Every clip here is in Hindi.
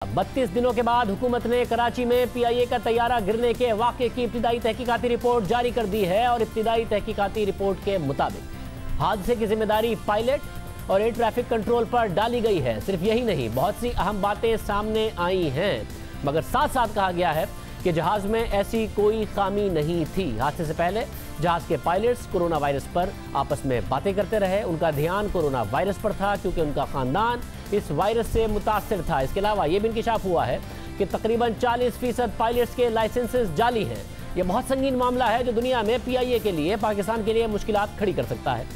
32 दिनों के बाद हुकूमत ने कराची में पीआईए का तैयारा गिरने के वाक़े की इब्तिदाई तहकीकाती रिपोर्ट जारी कर दी है और इब्तिदाई तहकीकाती रिपोर्ट के मुताबिक हादसे की जिम्मेदारी पायलट और एयर ट्रैफिक कंट्रोल पर डाली गई है। सिर्फ यही नहीं, बहुत सी अहम बातें सामने आई हैं, मगर साथ साथ कहा गया है कि जहाज में ऐसी कोई खामी नहीं थी। हादसे से पहले जहाज के पायलट्स कोरोना वायरस पर आपस में बातें करते रहे। उनका ध्यान कोरोना वायरस पर था क्योंकि उनका खानदान इस वायरस से मुतासिर था। इसके अलावा यह भी इंकिशाफ हुआ है कि तकरीबन 40% पायलट्स के लाइसेंसेस जाली हैं। यह बहुत संगीन मामला है जो दुनिया में पीआईए के लिए, पाकिस्तान के लिए मुश्किलात खड़ी कर सकता है।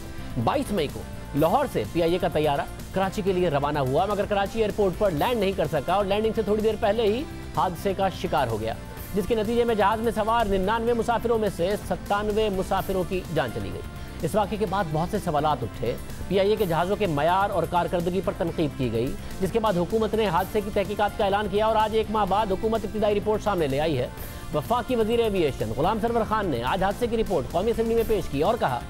22 मई को लाहौर से पीआईए का तैयारा कराची के लिए रवाना हुआ, मगर कराची एयरपोर्ट पर लैंड नहीं कर सका और लैंडिंग से थोड़ी देर पहले ही हादसे का शिकार हो गया, जिसके नतीजे में जहाज में सवार 99 मुसाफिरों में से 97 मुसाफिरों की जान चली गई। इस वाक़े के बाद बहुत से सवालात उठे। पीआईए के जहाज़ों के मयार और कारकर्दगी पर तनकीद की गई, जिसके बाद हुकूमत ने हादसे की तहकीकात का ऐलान किया और आज एक माह बाद हुकूमत इब्तिदाई रिपोर्ट सामने ले आई है। वफाकी वज़ीर एविएशन गुलाम सरवर खान ने आज हादसे की रिपोर्ट कौमी असेंबली में पेश की और कहा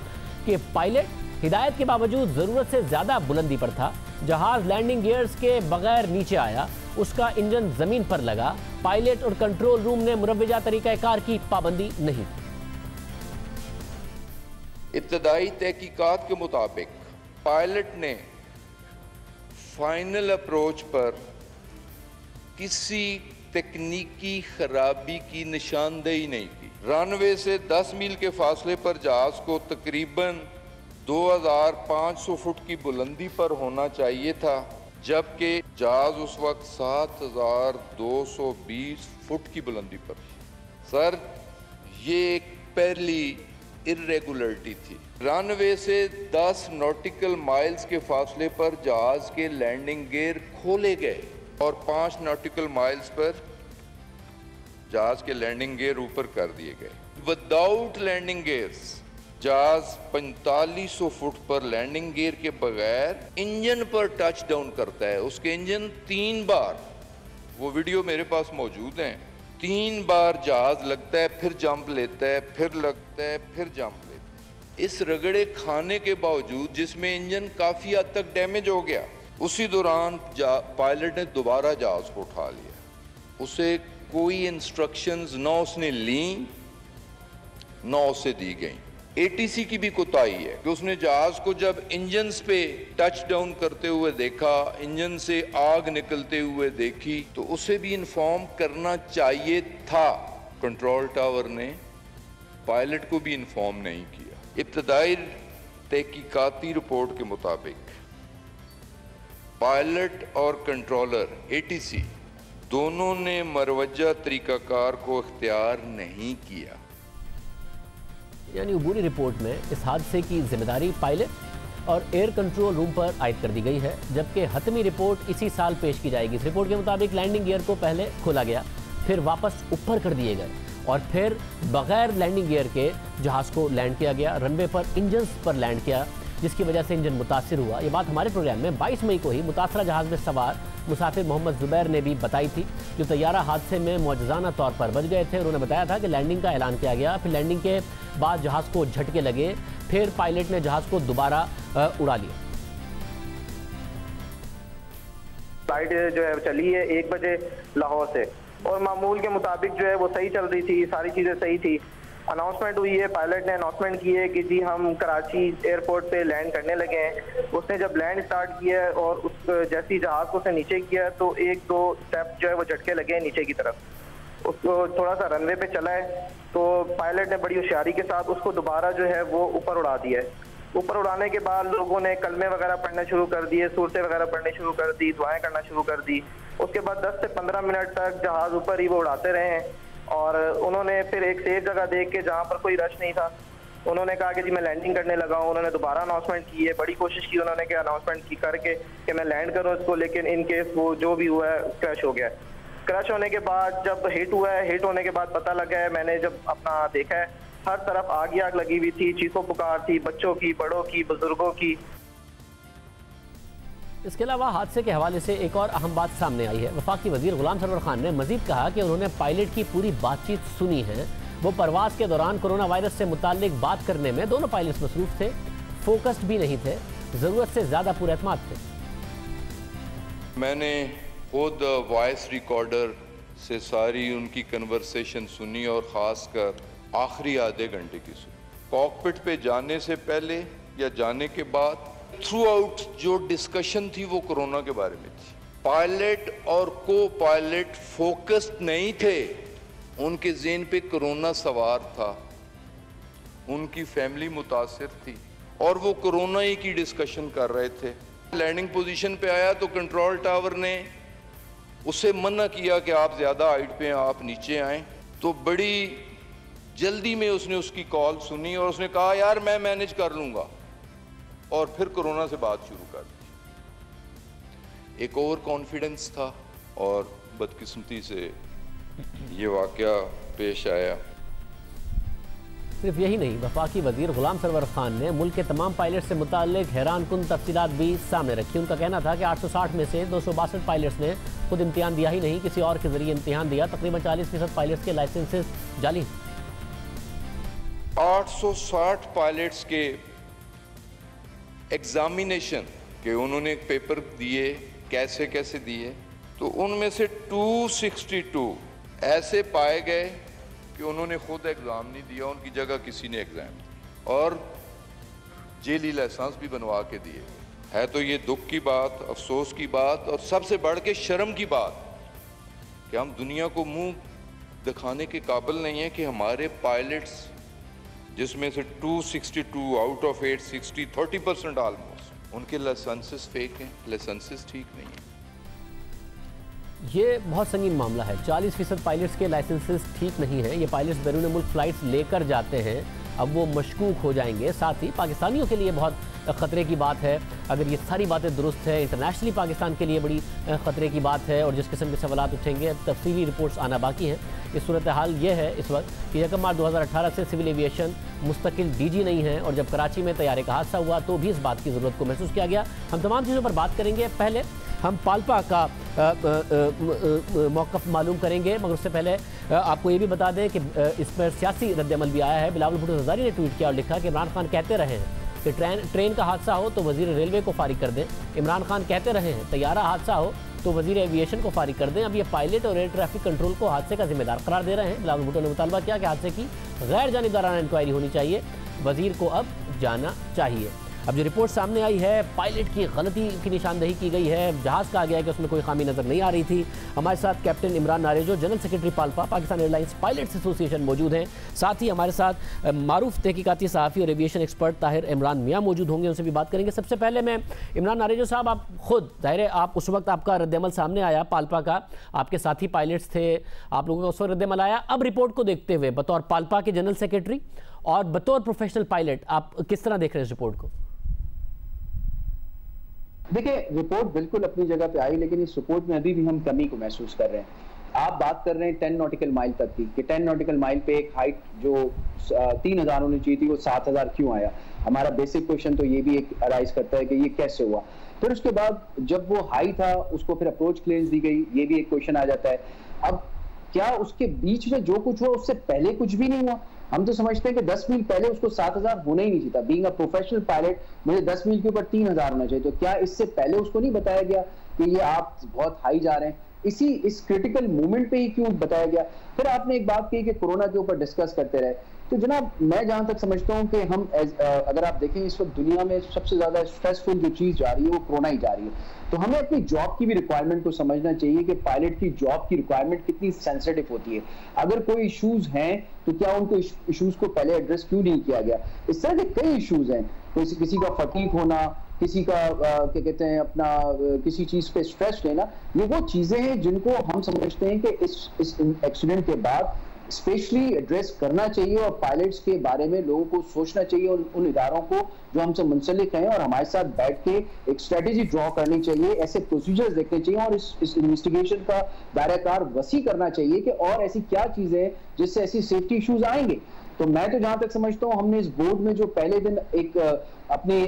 कि पायलट हिदायत के बावजूद ज़रूरत से ज़्यादा बुलंदी पर था। जहाज़ लैंडिंग गियर्स के बगैर नीचे आया, उसका इंजन ज़मीन पर लगा। पायलट और कंट्रोल रूम ने मुरव्वजा तरीक़ाकार की पाबंदी नहीं। इब्तदाई तहकीकात के मुताबिक पायलट ने फाइनल अप्रोच पर किसी तकनीकी खराबी की निशानदेही नहीं की। रनवे से 10 मील के फासले पर जहाज को तकरीबन 2500 फुट की बुलंदी पर होना चाहिए था, जबकि जहाज उस वक्त 7220 फुट की बुलंदी पर। सर, ये एक पहली इर्रेगुलरिटी थी। रनवे से 10 नॉटिकल माइल्स के फासले पर जहाज के लैंडिंग गियर खोले गए और 5 नॉटिकल माइल्स पर जहाज के लैंडिंग गियर ऊपर कर दिए गए। विदाउट लैंडिंग गियर्स जहाज 4500 फुट पर लैंडिंग गियर के बगैर इंजन पर टच डाउन करता है। उसके इंजन 3 बार, वो वीडियो मेरे पास मौजूद है, 3 बार जहाज लगता है, फिर जंप लेता है, फिर लगता है, फिर जंप लेता है। इस रगड़े खाने के बावजूद, जिसमें इंजन काफी हद तक डैमेज हो गया, उसी दौरान पायलट ने दोबारा जहाज को उठा लिया। उसे कोई इंस्ट्रक्शंस ना उसने ली ना उसे दी गई। एटीसी की भी कोताही है कि उसने जहाज को जब इंजन पे टच डाउन करते हुए देखा, इंजन से आग निकलते हुए देखी, तो उसे भी इन्फॉर्म करना चाहिए था। कंट्रोल टावर ने पायलट को भी इन्फॉर्म नहीं किया। इब्तदाई तहकीकाती रिपोर्ट के मुताबिक पायलट और कंट्रोलर एटीसी दोनों ने मरवजा तरीकाकार को इख्तियार नहीं किया। यानी अबूरी रिपोर्ट में इस हादसे की जिम्मेदारी पायलट और एयर कंट्रोल रूम पर आयद कर दी गई है, जबकि हतमी रिपोर्ट इसी साल पेश की जाएगी। इस रिपोर्ट के मुताबिक लैंडिंग गियर को पहले खोला गया, फिर वापस ऊपर कर दिए गए और फिर बगैर लैंडिंग गियर के जहाज को लैंड किया गया। रनवे पर इंजन्स पर लैंड किया, जिसकी वजह से इंजन मुतासिर हुआ। ये बात हमारे प्रोग्राम में 22 मई को ही मुतासरा जहाज में सवार मुसाफिर मोहम्मद जुबैर ने भी बताई थी, जो तैयारा हादसे में मौजज़ाना तौर पर बच गए थे। उन्होंने बताया था कि लैंडिंग का ऐलान किया गया, फिर लैंडिंग के बाद जहाज को झटके लगे, फिर पायलट ने जहाज को दोबारा उड़ा लिया। फ्लाइट जो है चली है 1 बजे लाहौर से और मामूल के मुताबिक जो है वो सही चल रही थी, सारी चीज़ें सही थी। अनाउंसमेंट हुई है, पायलट ने अनाउंसमेंट की है कि जी हम कराची एयरपोर्ट पे लैंड करने लगे हैं। उसने जब लैंड स्टार्ट किया और उस जैसी जहाज को उसने नीचे किया तो 1-2 स्टेप जो है वो झटके लगे नीचे की तरफ। उसको थोड़ा सा रनवे पे चला है तो पायलट ने बड़ी होशियारी के साथ उसको दोबारा जो है वो ऊपर उड़ा दिया है। ऊपर उड़ाने के बाद लोगों ने कलमे वगैरह पढ़ने शुरू कर दिए, सूरतें वगैरह पढ़ने शुरू कर दी, दुआएं करना शुरू कर दी। उसके बाद 10 से 15 मिनट तक जहाज ऊपर ही वो उड़ाते रहे हैं और उन्होंने फिर एक सेफ जगह देख के, जहाँ पर कोई रश नहीं था, उन्होंने कहा कि जी मैं लैंडिंग करने लगा हूँ। उन्होंने दोबारा अनाउंसमेंट की है, बड़ी कोशिश की उन्होंने कि अनाउंसमेंट की करके कि मैं लैंड करूँ इसको, लेकिन इन केस वो जो भी हुआ है क्रैश हो गया। क्रैश होने के बाद जब हिट हुआ है, हिट होने के बाद पता लगा है, मैंने जब अपना देखा है, हर तरफ आग ही आग लगी हुई थी, चीखों पुकार थी, बच्चों की, बड़ों की, बुजुर्गों की। इसके अलावा हादसे के हवाले से एक और अहम बात सामने आई है। वफाकी वज़ीर गुलाम सरवर खान ने मजीद कहा कि उन्होंने पायलट की पूरी बातचीत सुनी है। वो परवाज़ के दौरान कोरोना वायरस से मुताल्लिक बात करने में दोनों पायलट्स मसरूफ़ थे, फोकस्ड भी नहीं थे, ज़रूरत से ज़्यादा पुरएतमाद थे। मैंने खुद वॉइस रिकॉर्डर से सारी उनकी कन्वर्सेशन सुनी और ख़ासकर आखिरी आधे घंटे की सुनी। कॉकपिट पे जाने से पहले या जाने के बाद थ्रू आउट जो डिस्कशन थी वो कोरोना के बारे में थी। पायलट और को पायलट फोकस्ड नहीं थे, उनके ज़हन पे कोरोना सवार था, उनकी फैमिली मुतासिर थी और वो कोरोना ही की डिस्कशन कर रहे थे। लैंडिंग पोजीशन पे आया तो कंट्रोल टावर ने उसे मना किया कि आप ज़्यादा हाइट पे हैं, आप नीचे आएँ। तो बड़ी जल्दी में उसने उसकी कॉल सुनी और उसने कहा यार मैं मैनेज कर लूँगा, और फिर कोरोना से बात शुरू कर दी। एक ओवर कॉन्फिडेंस था और बदकिस्मती से ये वाक़या पेश आया। सिर्फ यही नहीं, वफाकी वजीर गुलाम सरवर खान ने मुल्क के तमाम पायलट से मुताल्लिक हैरान कुन तफसीलात भी सामने रखी। उनका कहना था कि 860 में से 262 पायलट्स ने खुद इम्तिहान दिया ही नहीं, किसी और के जरिए इम्तिहान दिया। तकरीबन 40% पायलट्स के लाइसेंसेस जाली। 860 पायलट्स के एग्जामिनेशन के उन्होंने पेपर दिए, कैसे कैसे दिए, तो उनमें से 262 ऐसे पाए गए कि उन्होंने खुद एग्ज़ाम नहीं दिया, उनकी जगह किसी ने एग्ज़ाम दिया और जेली लाइसेंस भी बनवा के दिए। है तो ये दुख की बात, अफसोस की बात और सबसे बढ़ के शर्म की बात कि हम दुनिया को मुंह दिखाने के काबिल नहीं है कि हमारे पायलट्स, जिसमें से 262 आउट ऑफ 860, 30% ऑलमोस्ट, उनके लाइसेंसेस फेक हैं, लाइसेंसेस ठीक नहीं है। ये बहुत संगीन मामला है। 40% पायलट्स के लाइसेंसेस ठीक नहीं है। ये पायलट्स बैरून मुल्क फ्लाइट्स लेकर जाते हैं, अब वो मशकूक हो जाएंगे। साथ ही पाकिस्तानियों के लिए बहुत ख़तरे की बात है अगर ये सारी बातें दुरुस्त है। इंटरनेशनली पाकिस्तान के लिए बड़ी ख़तरे की बात है और जिस किस्म के सवाल उठेंगे, तफसीली रिपोर्ट्स आना बाकी हैं। इस सूरत हाल ये है इस वक्त कि 1 मार्च 2018 से सिविल एविएशन मुस्तकिल डीजी नहीं है और जब कराची में तैयारे का हादसा हुआ तो भी इस बात की ज़रूरत को महसूस किया गया। हम तमाम चीज़ों पर बात करेंगे। पहले हम पाल्पा का मौक़िफ़ मालूम करेंगे, मगर उससे पहले आपको ये भी बता दें कि इस पर सियासी रद्दअमल भी आया है। बिलावल भुट्टो ज़रदारी ने ट्वीट किया और लिखा कि इमरान खान कहते रहे हैं कि ट्रेन का हादसा हो तो वज़ीर रेलवे को फारिग कर दें। इमरान खान कहते रहे हैं तैयारा हादसा हो तो वज़ीर एविएशन को फारिग कर दें। अब ये पायलट और एयर ट्रैफिक कंट्रोल को हादसे का जिम्मेदार करार दे रहे हैं। बिलावल भुट्टो ने मुतालबा किया कि हादसे की गैर जानिबदाराना इंक्वायरी होनी चाहिए, वज़ीर को अब जाना चाहिए। अब जो रिपोर्ट सामने आई है, पायलट की गलती की निशानदेही की गई है। जहाज़ कहा गया है कि उसमें कोई खामी नज़र नहीं आ रही थी। हमारे साथ captain Imran Narejo, general secretary PALPA, Pakistan airlines pilots association मौजूद हैं। साथ ही हमारे साथ मारूफ तहकीकाती सहाफ़ी और एविएशन एक्सपर्ट ताहिर इमरान मियाँ मौजूद होंगे, उनसे भी बात करेंगे। सबसे पहले मैं इमरान नारेजो साहब, आप खुद ज़ाहिर है आप उस वक्त आपका रद्दअमल सामने आया पाल्पा का, आपके साथी पायलट्स थे, आप लोगों का उस वक्त रद्दअमल आया। अब रिपोर्ट को देखते हुए बतौर पाल्पा के जनरल सेक्रेटरी और बतौर प्रोफेशनल पायलट आप किस तरह देख रहे हैं इस रिपोर्ट को? देखिए, रिपोर्ट बिल्कुल अपनी जगह पे आई, लेकिन इस रिपोर्ट में अभी भी हम कमी को महसूस कर रहे हैं। आप बात कर रहे हैं 10 नॉटिकल माइल तक की, कि 10 नॉटिकल माइल पे एक हाइट जो 3000 होनी चाहिए थी वो 7000 क्यों आया? हमारा बेसिक क्वेश्चन तो ये भी एक अराइज करता है कि ये कैसे हुआ। फिर उसके बाद जब वो हाई था उसको फिर अप्रोच क्लियरेंस दी गई, ये भी एक क्वेश्चन आ जाता है। अब क्या उसके बीच में जो कुछ हुआ उससे पहले कुछ भी नहीं हुआ? हम तो समझते हैं कि 10 मील पहले उसको 7000 होना ही नहीं चाहिए था। बीइंग अ प्रोफेशनल पायलट मुझे 10 मील के ऊपर 3000 होना चाहिए। तो क्या इससे पहले उसको नहीं बताया गया कि ये आप बहुत हाई जा रहे हैं? इस क्रिटिकल मोमेंट पे ही क्यों बताया गया? फिर आपने एक बात कही कि कोरोना के ऊपर डिस्कस करते रहे। तो जनाब, मैं जहां तक समझता हूं कि हम अगर आप देखें इस वक्त दुनिया में सबसे ज्यादा स्ट्रेसफुल जो चीज जा रही है वो कोरोना ही जा रही है। तो हमें अपनी जॉब की भी रिक्वायरमेंट को समझना चाहिए कि पायलट की जॉब की रिक्वायरमेंट कितनी सेंसिटिव होती है। अगर कोई इश्यूज हैं तो क्या उनको इश्यूज को पहले एड्रेस क्यों नहीं किया गया? इस तरह के कई इश्यूज हैं, किसी का फटीग होना, किसी का क्या कहते हैं अपना किसी चीज पे स्ट्रेस लेना, ये वो चीजें हैं जिनको हम समझते हैं कि इस एक्सीडेंट के बाद स्पेशली एड्रेस करना चाहिए और पायलट्स के बारे में लोगों को सोचना चाहिए और उन इदारों को जो हमसे मुंसलिक हैं और हमारे साथ बैठ के एक स्ट्रेटेजी ड्रॉ करनी चाहिए, ऐसे प्रोसीजर्स देखने चाहिए और इस इन्वेस्टिगेशन का दायराकार वसी करना चाहिए कि और ऐसी क्या चीजें हैं जिससे ऐसी सेफ्टी इश्यूज आएंगे। तो मैं तो जहां तक समझता हूं हमने इस बोर्ड में जो पहले दिन अपने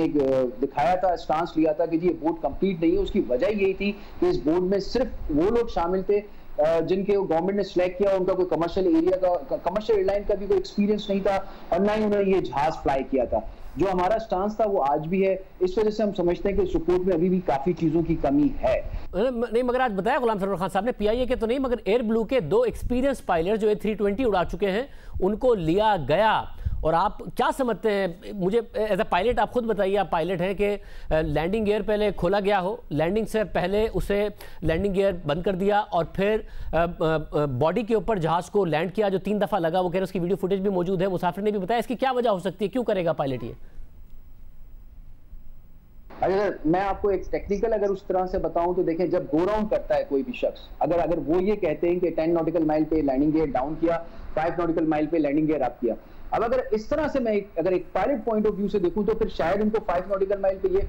एक दिखाया था, स्टांस लिया था कि जी ये बोर्ड कंप्लीट नहीं है, उसकी वजह यही थी कि इस बोर्ड में सिर्फ वो लोग शामिल थे जिनके गवर्नमेंट ने सिलेक्ट किया, उनका कोई कमर्शियल एयरलाइन का भी कोई एक्सपीरियंस नहीं था और ना ही उन्होंने ये जहाज फ्लाई किया था। जो हमारा स्टांस था वो आज भी है। इस वजह से हम समझते हैं कि सपोर्ट में अभी भी काफी चीजों की कमी है। नहीं, मगर आज बताया गुलाम सरवर खान साहब ने, पीआईए के तो नहीं मगर एयर ब्लू के 2 एक्सपीरियंस पायलट जो A320 उड़ा चुके हैं उनको लिया गया। और आप क्या समझते हैं, मुझे एज अ पायलट आप खुद बताइए, आप पायलट हैं, कि लैंडिंग गियर पहले खोला गया हो, लैंडिंग से पहले उसे लैंडिंग गियर बंद कर दिया और फिर बॉडी के ऊपर जहाज को लैंड किया जो 3 दफा लगा, वो कह रहे उसकी वीडियो फुटेज भी मौजूद है, मुसाफिर ने भी बताया। इसकी क्या वजह हो सकती है, क्यों करेगा पायलट ये? अगर मैं आपको एक टेक्निकल अगर उस तरह से बताऊं तो देखें, जब गो राउंड करता है कोई भी शख्स, अगर वो ये कहते हैं कि 10 नॉटिकल माइल पे लैंडिंग गियर डाउन किया, 5 नॉटिकल माइल पे लैंडिंग गियर अप किया। अब अगर इस तरह से मैं अगर एक पायलट पॉइंट ऑफ व्यू से देखूं तो फिर शायद उनको 5 नॉटिकल माइल पे ये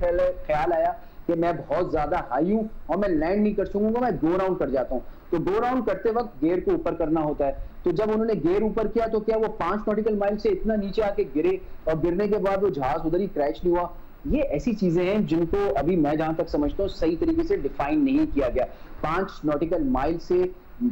ख्याल आया कि मैं बहुत ज्यादा हाई हूं और मैं लैंड नहीं कर सकूंगा, मैं गो राउंड कर जाता हूं। तो गो राउंड करते वक्त गियर को ऊपर करना होता है। तो जब उन्होंने गियर ऊपर किया तो क्या वो 5 नॉटिकल माइल से इतना नीचे आके गिरे और गिरने के बाद वो जहाज उधर ही क्रैश नहीं हुआ? ये ऐसी चीजें हैं जिनको अभी मैं जहां तक समझता हूं सही तरीके से डिफाइन नहीं किया गया। 5 नॉटिकल माइल से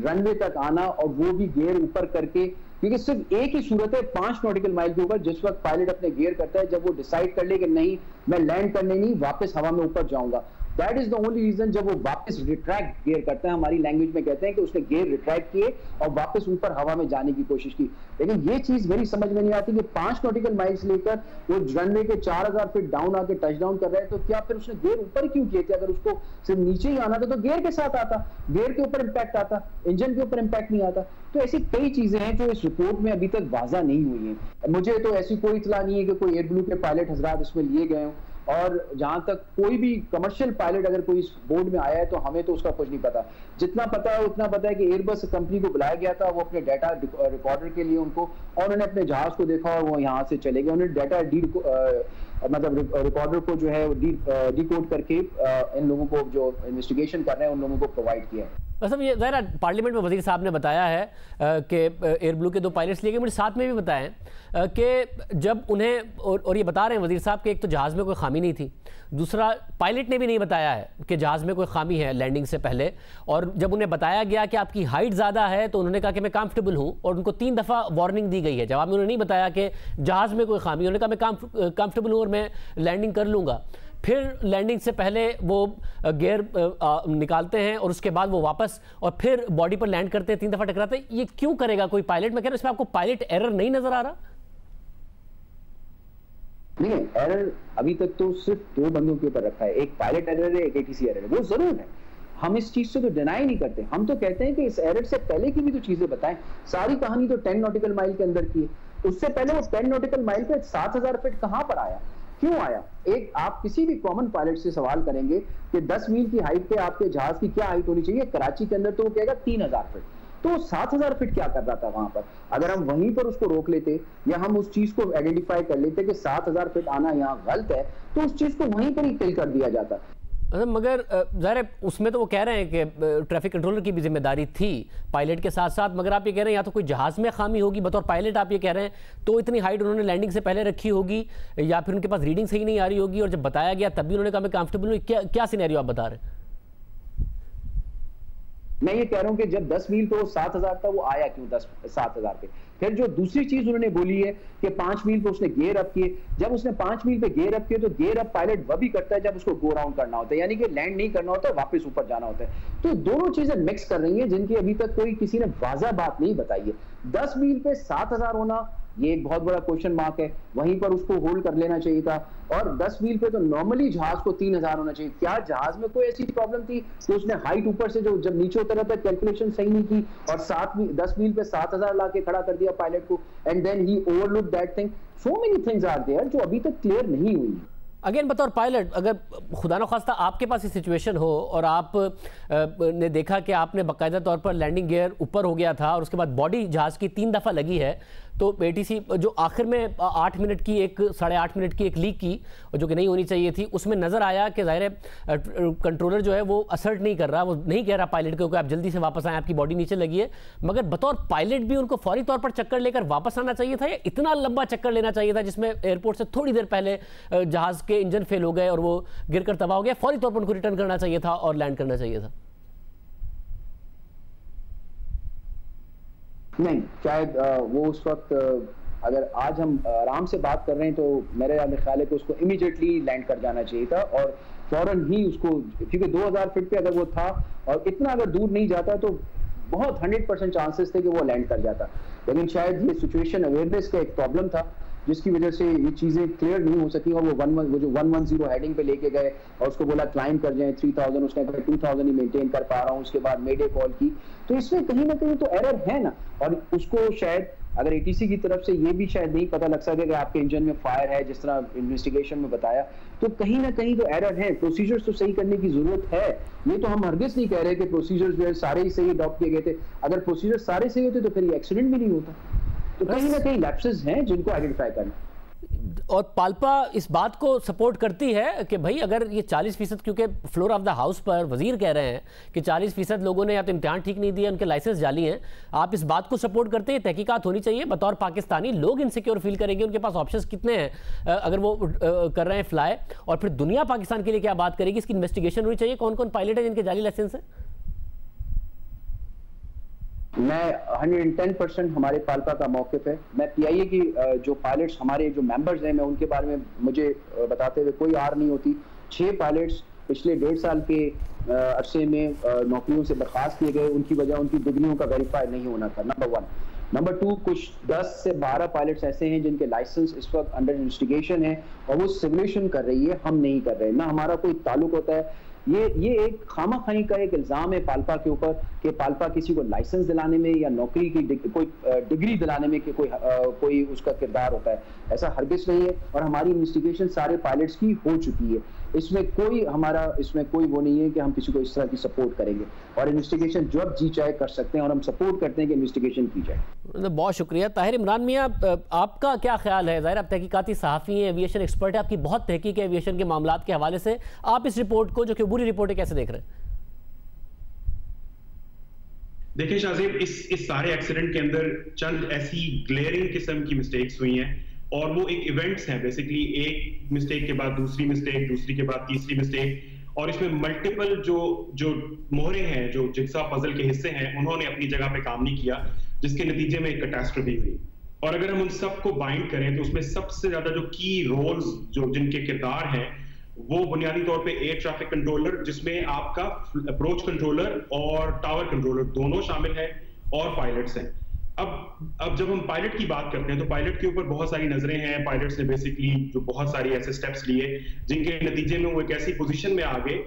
रनवे तक आना और वो भी गियर ऊपर करके, क्योंकि सिर्फ एक ही सूरत है 5 नॉटिकल माइल के ऊपर, जिस वक्त पायलट अपने गियर करता है, जब वो डिसाइड कर ले कि नहीं मैं लैंड करने नहीं, वापस हवा में ऊपर जाऊंगा। That is the only reason जब वो वापस रिट्रैक्ट गियर करता है। हमारी लैंग्वेज में कहते हैं कि उसने गियर रिट्रैक्ट किए और वापस ऊपर हवा में जाने की कोशिश की। लेकिन ये चीज मेरी समझ में नहीं आती कि 5 नॉटिकल माइल से लेकर वो रनवे के 4000 फीट डाउन आके टच डाउन कर रहे हैं, तो क्या फिर उसने गियर ऊपर क्यों किए थे? अगर उसको सिर्फ नीचे ही आना था तो गियर के साथ आता, गियर के ऊपर इंपैक्ट आता, इंजन के ऊपर इंपैक्ट नहीं आता। तो ऐसी कई चीजें हैं जो इस रिपोर्ट में अभी तक वाजा नहीं हुई है। मुझे तो ऐसी कोई इतला नहीं है कि कोई एयर ब्लू के पायलट हजरात इसमें लिए गए हों, और जहां तक कोई भी कमर्शियल पायलट अगर कोई इस बोर्ड में आया है तो हमें तो उसका कुछ नहीं पता। जितना पता है उतना पता है कि एयरबस कंपनी को बुलाया गया था, वो अपने डाटा रिकॉर्डर के लिए उनको, और उन्होंने अपने जहाज को देखा और वो यहाँ से चले गए। उन्होंने डाटा मतलब रिकॉर्डर को जो है डिकोड करके इन लोगों को जो इन्वेस्टिगेशन कर रहे हैं उन लोगों को प्रोवाइड किया है। मतलब ये ज़रा पार्लियामेंट में वजीर साहब ने बताया है कि एयर ब्लू के 2 पायलट्स लिए गए। मुझे साथ में भी बताएं कि जब उन्हें और ये बता रहे हैं वजीर साहब कि एक तो जहाज़ में कोई खामी नहीं थी, दूसरा पायलट ने भी नहीं बताया है कि जहाज़ में कोई खामी है लैंडिंग से पहले। और जब उन्हें बताया गया कि आपकी हाइट ज़्यादा है तो उन्होंने कहा कि मैं कंफर्टेबल हूँ, और उनको 3 दफ़ा वार्निंग दी गई है। जवाब में उन्होंने नहीं बताया कि जहाज़ में कोई खामी, उन्होंने कहा मैं कंफर्टेबल हूँ और मैं लैंडिंग कर लूँगा। फिर लैंडिंग से पहले वो गियर निकालते हैं और उसके बाद वो वापस और फिर बॉडी पर लैंड करते हैं, 3 दफ़ा टकराते हैं। ये क्यों करेगा कोई पायलट? मैं कह रहा हूं इसमें आपको पायलट एरर नहीं नजर आ रहा? नहीं, एरर अभी तक तो सिर्फ 2 बंदों के ऊपर रखा है, एक पायलट एरर है, एक ATC एरर है। वो जरूर है, हम इस चीज से तो डिनाई नहीं करते। हम तो कहते हैं कि इस एरर से पहले की भी तो चीजें बताएं। सारी कहानी तो 10 नॉटिकल माइल के अंदर की है। उससे पहले वो 10 नॉटिकल माइल पे 7000 फीट कहां पर आया, क्यों आया? एक आप किसी भी कॉमन पायलट से सवाल करेंगे कि 10 मील की हाइट पे आपके जहाज की क्या हाइट होनी चाहिए कराची के अंदर, तो वो कहेगा 3000 फीट। तो 7000 फीट क्या कर रहा था वहां पर? अगर हम वहीं पर उसको रोक लेते या हम उस चीज को आइडेंटिफाई कर लेते कि 7000 फीट आना यहाँ गलत है, तो उस चीज को वहीं पर ही किल कर दिया जाता। मगर ज़ाहिर है उसमें तो वो कह रहे हैं कि ट्रैफिक कंट्रोलर की भी जिम्मेदारी थी पायलट के साथ साथ। मगर आप ये कह रहे हैं या तो कोई जहाज़ में खामी होगी, बतौर पायलट आप ये कह रहे हैं, तो इतनी हाइट उन्होंने लैंडिंग से पहले रखी होगी, या फिर उनके पास रीडिंग सही नहीं आ रही होगी, और जब बताया गया तब भी उन्होंने कहा मैं कंफर्टेबल हूँ। क्या सिनेरियो आप बता रहे हैं? मैं ये कह रहा हूं कि जब 10 मील पे 7000 था, वो आया क्यों 7000 पे? फिर जो दूसरी चीज उन्होंने बोली है कि 5 मील पे उसने गियर अप किए। जब उसने 5 मील पे गियर अप किए तो गियर अप पायलट वह भी करता है जब उसको गो राउंड करना होता है, यानी कि लैंड नहीं करना होता, वापस ऊपर जाना होता है। तो दोनों चीजें मिक्स कर रही हैं जिनकी अभी तक कोई किसी ने वाज़ा बात नहीं बताई है। 10 मील पे 7000 होना ये एक बहुत बड़ा क्वेश्चन मार्क है, वहीं पर उसको होल्ड कर लेना चाहिए था। और 10 मील पे तो नॉर्मली जहाज को 3000 होना चाहिए। क्या जहाज में कोई ऐसी प्रॉब्लम थी कि उसने हाइट ऊपर से जो जब नीचे उतरा था कैलकुलेशन सही नहीं की और 10 मील पे 7000 लाके खड़ा कर दिया पायलट को, and then he overlook that thing. So many things are there जो अभी तक क्लियर नहीं हुई। अगेन बतौर पायलट, अगर खुदा न खास्ता आपके पास ये सिचुएशन हो और आप ने देखा कि आपने बाकायदा तौर पर लैंडिंग गियर ऊपर हो गया था और उसके बाद बॉडी जहाज़ की 3 दफ़ा लगी है, तो ATC जो आखिर में 8 मिनट की 8.5 मिनट की एक लीक की जो कि नहीं होनी चाहिए थी, उसमें नज़र आया कि ज़ाहिर है कंट्रोलर जो है वो असर्ट नहीं कर रहा, वो नहीं कह रहा पायलट को कि आप जल्दी से वापस आएँ, आपकी बॉडी नीचे लगी है। मगर बतौर पायलट भी उनको फौरी तौर पर चक्कर लेकर वापस आना चाहिए था, या इतना लंबा चक्कर लेना चाहिए था जिसमें एयरपोर्ट से थोड़ी देर पहले जहाज़ के इंजन फेल हो गए और वो गिरकर तबाह हो गया, फौरी तौर पर उनको रिटर्न करना चाहिए था और लैंड करना चाहिए था? नहीं, शायद वो उस वक्त अगर आज हम आराम से बात कर रहे हैं तो मेरे ख्याल है कि उसको इमीडिएटली लैंड कर जाना चाहिए था और फौरन ही उसको, क्योंकि 2000 फीट पे अगर वो था और इतना अगर दूर नहीं जाता तो बहुत 100% चांसेस थे कि वो लैंड कर जाता। लेकिन शायद ये सिचुएशन अवेयरनेस का एक प्रॉब्लम था जिसकी वजह से ये चीज़ें क्लियर नहीं हो सकी और वो जो 110 हेडिंग पे लेके गए और उसको बोला क्लाइंब कर जाए 3000, उसने कहा 2000 ही मेंटेन कर पा रहा हूँ, उसके बाद मेडे कॉल की। तो इसमें कहीं ना कहीं तो एरर है ना, और उसको शायद अगर एटीसी की तरफ से ये भी शायद नहीं पता लग सके कि आपके इंजन में फायर है जिस तरह इन्वेस्टिगेशन में बताया, तो कहीं ना कहीं तो एरर है। प्रोसीजर्स तो सही करने की जरूरत है, ये तो हम हरगिज नहीं कह रहे कि प्रोसीजर्स जो है सारे ही सही अडॉप्ट किए गए थे। अगर प्रोसीजर सारे सही होते तो फिर ये एक्सीडेंट भी नहीं होता। तो कहीं ना कहीं लैप्सेस हैं जिनको आइडेंटिफाई करना। और पाल्पा इस बात को सपोर्ट करती है कि भाई अगर ये 40%, क्योंकि फ्लोर ऑफ द हाउस पर वजीर कह रहे हैं कि 40% लोगों ने या तो इम्तिहान ठीक नहीं दिया, उनके लाइसेंस जाली हैं, आप इस बात को सपोर्ट करते हैं तहकीकात होनी चाहिए? बतौर पाकिस्तानी लोग इनसिक्योर फील करेंगे, उनके पास ऑप्शंस कितने हैं अगर वो कर रहे हैं फ्लाई, और फिर दुनिया पाकिस्तान के लिए क्या बात करेगी? इसकी इन्वेस्टिगेशन होनी चाहिए, कौन कौन पायलट है जिनके जाली लाइसेंस है? मैं 110% हमारे पाल्पा का मौक़िफ़ है। मैं पीआईए की जो पायलट्स हमारे जो मेंबर्स हैं, मैं उनके बारे में मुझे बताते हुए कोई आर नहीं होती। 6 पायलट्स पिछले 1.5 साल के अरसे में नौकरियों से बर्खास्त किए गए, उनकी वजह उनकी डिग्रियों का वेरीफाई नहीं होना था, नंबर 1। नंबर 2, कुछ 10 से 12 पायलट्स ऐसे हैं जिनके लाइसेंस इस वक्त अंडर इन्वेस्टिगेशन है और वो सिमुलेशन कर रही है, हम नहीं कर रहे, ना हमारा कोई ताल्लुक होता है। ये एक खामा-खाई का एक इल्ज़ाम है पाल्पा के ऊपर कि पाल्पा किसी को लाइसेंस दिलाने में या नौकरी की कोई डिग्री दिलाने में कि कोई उसका किरदार होता है, ऐसा हरगिज़ नहीं है। और हमारी इन्वेस्टिगेशन सारे पायलट्स की हो चुकी है, इसमें कोई वो नहीं है कि हम किसी को इस तरह की सपोर्ट करेंगे, और इन्वेस्टिगेशन जब जी चाहे कर सकते हैं और हम सपोर्ट करते हैं कि इन्वेस्टिगेशन की जाए। बहुत शुक्रिया। ताहिर इमरान मियाँ, आपका क्या ख्याल है? ज़ाहिर आप तहकीकाती सहाफ़ी हैं, एविएशन एक्सपर्ट है, आपकी बहुत तहकीक है एविएशन के मामलात के हवाले से, आप इस रिपोर्ट को जो कि बुरी रिपोर्ट है कैसे देख रहे हैं? देखिए शाहज़ेब, इस सारे एक्सीडेंट के अंदर चंद ऐसी ग्लेयरिंग किस्म की मिस्टेक्स हुई हैं और वो एक इवेंट्स हैं। बेसिकली एक मिस्टेक के बाद दूसरी मिस्टेक, दूसरी के बाद तीसरी मिस्टेक, और इसमें मल्टीपल जो मोहरे हैं, जो जिग्सा पजल के हिस्से हैं, उन्होंने अपनी जगह पे काम नहीं किया, जिसके नतीजे में एक कैटास्ट्रोफी हुई। और अगर हम उन सबको बाइंड करें तो उसमें सबसे ज्यादा जो की रोल्स जिनके किरदार हैं वो बुनियादी तौर पे एयर ट्रैफिक कंट्रोलर, जिसमें आपका अप्रोच कंट्रोलर और टावर कंट्रोलर दोनों शामिल हैं, और पायलट्स हैं। अब जब हम पायलट की बात करते हैं तो पायलट के ऊपर बहुत सारी नजरें हैं। पायलट्स ने बेसिकली जो बहुत सारी ऐसे स्टेप्स लिए जिनके नतीजे में वो एक ऐसी पोजीशन में आ गए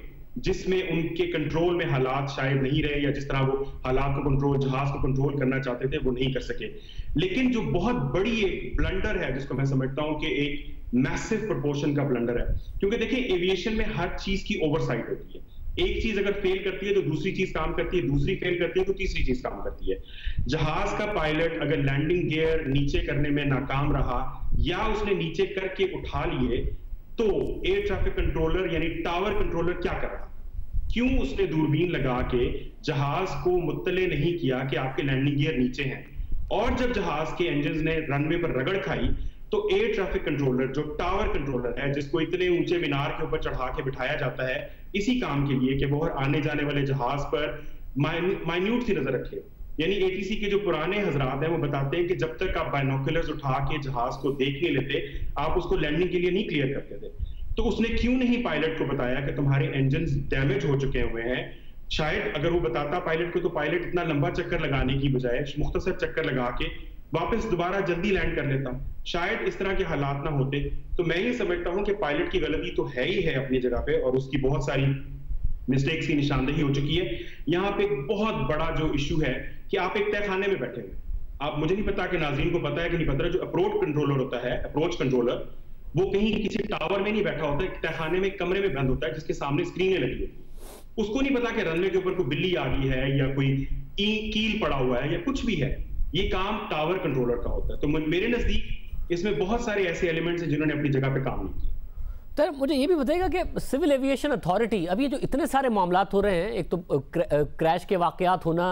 जिसमें उनके कंट्रोल में हालात शायद नहीं रहे, या जिस तरह वो हालात को कंट्रोल, जहाज को कंट्रोल करना चाहते थे वो नहीं कर सके। लेकिन जो बहुत बड़ी एक ब्लंडर है, जिसको मैं समझता हूं कि एक मैसिव प्रोपोर्शन का ब्लंडर है, क्योंकि देखिए एविएशन में हर चीज की ओवरसाइट होती है। एक चीज अगर फेल करती है तो दूसरी चीज काम करती है, दूसरी फेल करती है तो तीसरी चीज काम करती है। जहाज का पायलट अगर लैंडिंग गियर नीचे करने में नाकाम रहा या उसने नीचे करके उठा लिए, तो एयर ट्रैफिक कंट्रोलर यानी टावर कंट्रोलर क्या कर रहा? क्यों उसने दूरबीन लगा के जहाज को मुत्तले नहीं किया कि आपके लैंडिंग गियर नीचे हैं? और जब जहाज के इंजन ने रनवे पर रगड़ खाई तो एयर ट्रैफिक कंट्रोलर, जो टावर कंट्रोलर है, जिसको इतने ऊंचे मीनार के ऊपर चढ़ा के बिठाया जाता है इसी काम के लिए कि वो आने जाने वाले जहाज पर माइन्यूट सी नजर रखे, यानी एटीसी के जो पुराने हजरात हैं वो बताते हैं कि जब तक आप बाइनोकुलर्स उठा के जहाज को देख नहीं लेते, आप उसको लैंडिंग के लिए नहीं क्लियर करते थे। तो उसने क्यों नहीं पायलट को बताया कि तुम्हारे इंजन डैमेज हो चुके हुए हैं? शायद अगर वो बताता पायलट को, तो पायलट इतना लंबा चक्कर लगाने की बजाय मुख्तसर चक्कर लगा के वापस दोबारा जल्दी लैंड कर लेता, शायद इस तरह के हालात ना होते। तो मैं ये समझता हूं कि पायलट की गलती तो है ही है अपनी जगह पे, और उसकी बहुत सारी मिस्टेक्स की निशानदेही हो चुकी है। यहाँ पे एक बहुत बड़ा जो इशू है कि आप एक तहखाने में बैठे हैं, आप, मुझे नहीं पता कि नाज़रीन को पता है कि नहीं पता, जो अप्रोच कंट्रोलर होता है, अप्रोच कंट्रोलर, वो कहीं किसी टावर में नहीं बैठा होता, एक तहखाने में, कमरे में बंद होता है जिसके सामने स्क्रीनें लगी है। उसको नहीं पता कि रनवे के ऊपर कोई बिल्ली आ गई है या कोई कील पड़ा हुआ है या कुछ भी है। ये काम टावर कंट्रोलर का होता है। तो मेरे नजदीक इसमें बहुत सारे ऐसे एलिमेंट्स हैं जिन्होंने अपनी जगह पे काम नहीं किया। तो मुझे ये भी बताइएगा कि सिविल एविएशन अथॉरिटी, अब ये जो इतने सारे मामलात हो रहे हैं, एक तो क्रैश के वाकयात होना,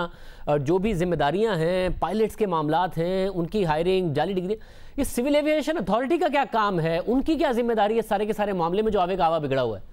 जो भी जिम्मेदारियां हैं, पायलट्स के मामलात हैं, उनकी हायरिंग, जाली डिग्री, ये सिविल एविएशन अथॉरिटी का क्या काम है? उनकी क्या जिम्मेदारी है सारे के सारे मामले में जो आवे का आवा बिगड़ा हुआ है?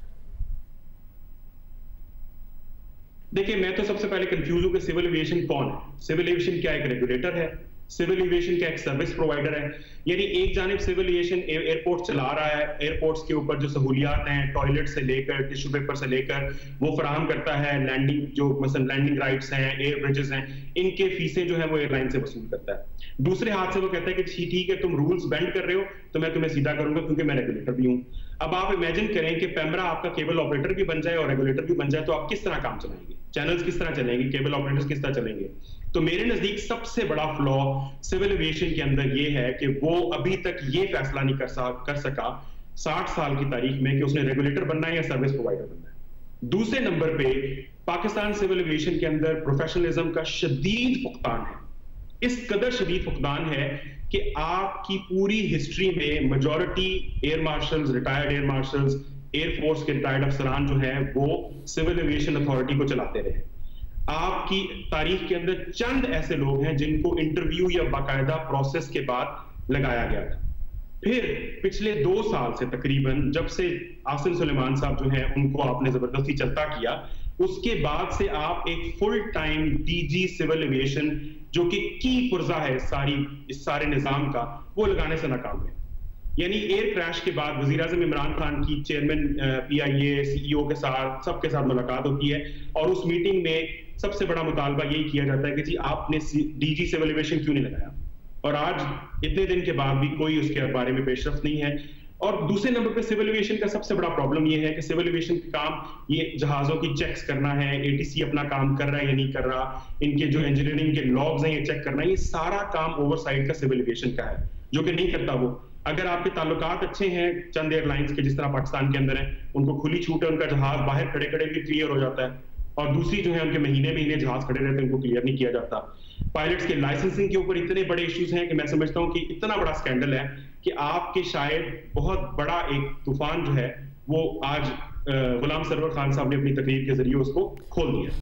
देखिए, मैं तो सबसे पहले कंफ्यूज हूं कि सिविल एविएशन कौन है। सिविल एविएशन क्या एक रेगुलेटर है? सिविल एविएशन का एक सर्विस प्रोवाइडर है, यानी एक जानिब सिविल एविएशन एयरपोर्ट चला रहा है, एयरपोर्ट्स के ऊपर जो सहूलियात हैं, टॉयलेट से लेकर टिश्यू पेपर से लेकर वो फराहम करता है, लैंडिंग जो मसलन लैंडिंग राइट्स हैं, एयर ब्रिजेस हैं, इनके फीसें जो है वो एयरलाइन से वसूल करता है। दूसरे हाथ से वो कहता है कि ठीक है तुम रूल्स बेंड कर रहे हो तो मैं तुम्हें सीधा करूंगा क्योंकि मैं रेगुलेटर भी हूं। अब आप इमेजिन करें कि पेमरा आपका केबल ऑपरेटर भी बन जाए और रेगुलेटर भी बन जाए, तो आप किस तरह काम चलाएंगे, चैनल्स किस तरह चलेंगे, केबल ऑपरेटर्स किस तरह चलेंगे। तो मेरे नजदीक सबसे बड़ा फ्लॉ सिविल एविएशन के अंदर ये है कि वो अभी तक ये फैसला नहीं कर सका 60 साल की तारीख में कि उसने रेगुलेटर बनना है या सर्विस प्रोवाइडर बनना है। दूसरे नंबर पे पाकिस्तान सिविल एविएशन के अंदर प्रोफेशनलिज्म का शदीद फुकदान है, इस कदर शदीद फुकदान है कि आपकी पूरी हिस्ट्री में majority air marshals, retired air marshals, air force के रिटायर्ड अफसरान जो हैं वो सिविल एविएशन अथॉरिटी को चलाते रहे। आपकी तारीख के अंदर चंद ऐसे लोग हैं जिनको इंटरव्यू या बाकायदा प्रोसेस के बाद लगाया गया था। फिर पिछले 2 साल से तकरीबन जब से आसिम सुलेमान साहब जो हैं उनको आपने जबरदस्ती चलता किया, उसके बाद से आप एक full time DG civil aviation जो कि की पुर्जा है इस सारे निजाम का, वो लगाने से नाकाम है। यानी एयर क्रैश के बाद वजीर आज़म इमरान खान की चेयरमैन PIA CEO के साथ सबके साथ मुलाकात होती है और उस मीटिंग में सबसे बड़ा मुतालबा यही किया जाता है कि जी आपने डीजी सिविल एविएशन क्यों नहीं लगाया, और आज इतने दिन के बाद भी कोई उसके बारे में पेशरफ्त नहीं है। और दूसरे नंबर पे सिविल एविएशन का सबसे बड़ा प्रॉब्लम ये है कि सिविल एविएशन का काम ये जहाजों की चेक्स करना है, ATC अपना काम कर रहा है या नहीं कर रहा, इनके जो इंजीनियरिंग के लॉग्स हैं ये चेक करना है, ये सारा काम ओवरसाइट का सिविल एविएशन का है जो कि नहीं करता वो। अगर आपके ताल्लुकात अच्छे हैं चंद एयरलाइंस के जिस तरह पाकिस्तान के अंदर है, उनको खुली छूट है, उनका जहाज बाहर खड़े खड़े भी क्लियर हो जाता है, और दूसरी जो है उनके महीने जहाज खड़े रहते हैं उनको क्लियर नहीं किया जाता। पायलट्स के लाइसेंसिंग के ऊपर इतने बड़े इश्यूज हैं कि मैं समझता हूं कि इतना बड़ा स्कैंडल है कि आपके शायद बहुत बड़ा एक तूफान जो है वो आज गुलाम सरवर खान साहब ने अपनी तकरीर के जरिए उसको खोल दिया।